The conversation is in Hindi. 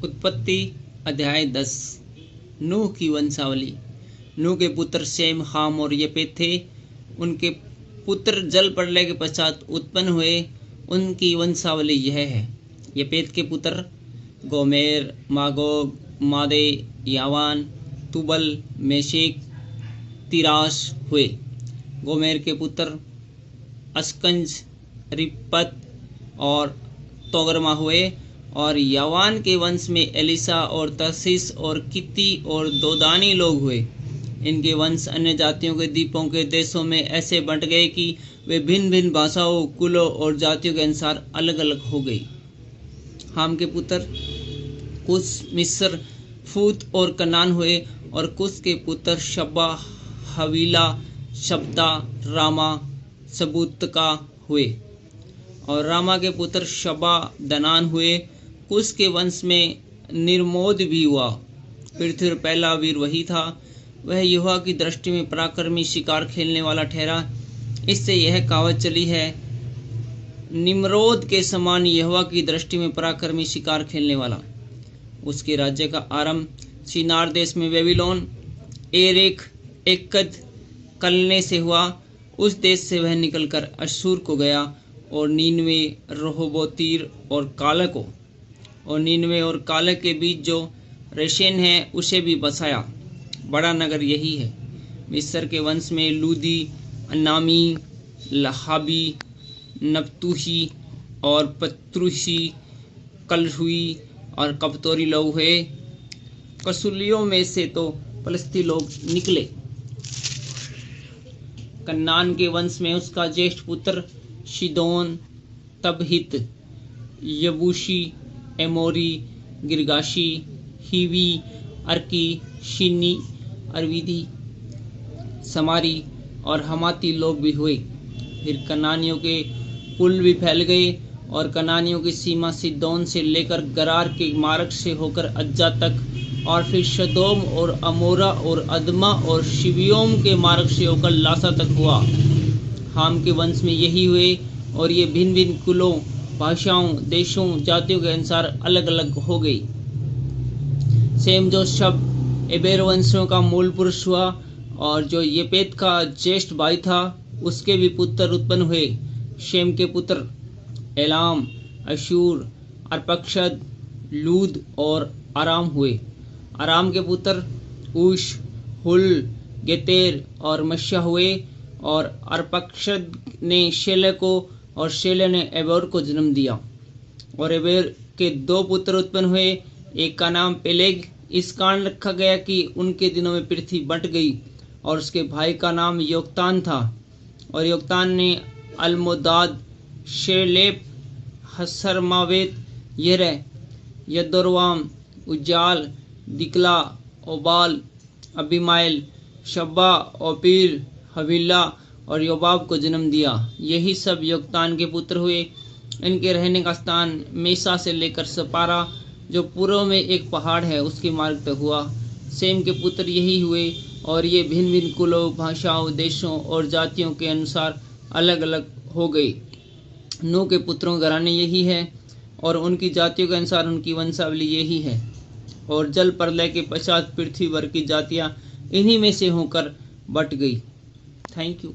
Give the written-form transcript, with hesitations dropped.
उत्पत्ति अध्याय 10। नूह की वंशावली। नूह के पुत्र शेम, हाम और यपेत थे। उनके पुत्र जल प्रलय के पश्चात उत्पन्न हुए। उनकी वंशावली यह है। यपेत के पुत्र गोमेर, मागोग, मादे, यावान, तुबल, मेशेक, तिराश हुए। गोमेर के पुत्र अस्कंज, रिप्पत और तोगरमा हुए। और यावान के वंश में एलिसा और तरसीस और कित्ती और दोदानी लोग हुए। इनके वंश अन्य जातियों के द्वीपों के देशों में ऐसे बंट गए कि वे भिन्न भिन्न भाषाओं, कुलों और जातियों के अनुसार अलग अलग हो गई। हाम के पुत्र कुश, मिस्र, फूत और कनान हुए। और कुश के पुत्र शब्बा, हवीला, शब्दा, रामा, सबूतका हुए। और रामा के पुत्र शबा, दनान हुए। कुश के वंश में निर्मोद भी हुआ। पृथ्वी पर पहला वीर वही था। वह यहोवा की दृष्टि में पराक्रमी, शिकार खेलने वाला ठहरा। इससे यह कहावत चली है, निम्रोद के समान यहोवा की दृष्टि में पराक्रमी, शिकार खेलने वाला। उसके राज्य का आरंभ शिनार देश में बेबीलोन, एरेक, एकद, कलने से हुआ। उस देश से वह निकलकर अश्शूर को गया और नीनवे, रहोबोतीर और काले को, और नीनवे और काले के बीच जो रेशेन है उसे भी बसाया। बड़ा नगर यही है। मिस्र के वंश में लूदी, अनामी, लहाबी, नप्तूही और पत्रुशी, कलहुई और कप्तोरी लोग हुए। कसूलियों में से तो फलस्ती लोग निकले। कन्नान के वंश में उसका ज्येष्ठ पुत्र शिदोन, तबहित, यबूशी, एमोरी, गिरगाशी, हिवी, अर्की, शिनी, अरविदी, समारी और हमाती लोग भी हुए। फिर कनानियों के कुल भी फैल गए और कनानियों की सीमा सिदोन से लेकर गरार के मार्ग से होकर अज्जा तक, और फिर शदोम और अमोरा और अदमा और शिबियोम के मार्ग से होकर लासा तक हुआ। हाम के वंश में यही हुए। और ये भिन्न भिन्न कुलों, भाषाओं, देशों, जातियों के अनुसार अलग अलग हो गई। सेम जो शब एबेर वंशों का मूल पुरुष हुआ और जो यपेत का ज्येष्ठ भाई था, उसके भी पुत्र उत्पन्न हुए। शेम के पुत्र एलाम, अशूर, अर्पक्षद, लूद और आराम हुए। आराम के पुत्र ऊश, हुल, गेतेर और मश्या हुए। और अर्पक्षद ने शेले को और शेले ने एबोर को जन्म दिया। और एबेर के दो पुत्र उत्पन्न हुए। एक का नाम पेलेग इस कारण रखा गया कि उनके दिनों में पृथ्वी बंट गई। और उसके भाई का नाम योक्तान था। और योक्तान ने अलमोदाद, शेलेप, हसरमावेत, यरह, यदोरवाम, उज्जाल, दिकला, ओबाल, अबीमाइल, शब्बा, ओपीर, हवीला और योबाब को जन्म दिया। यही सब योक्तान के पुत्र हुए। इनके रहने का स्थान मेसा से लेकर सपारा, जो पूर्व में एक पहाड़ है, उसके मार्ग तक हुआ। सेम के पुत्र यही हुए। और ये भिन्न भिन्न कुलों, भाषाओं, देशों और जातियों के अनुसार अलग अलग हो गई। नूह के पुत्रों के घराने यही है और उनकी जातियों के अनुसार उनकी वंशावली यही है। और जल प्रलय के पश्चात पृथ्वी भर की जातियां इन्हीं में से होकर बट गई। Thank you.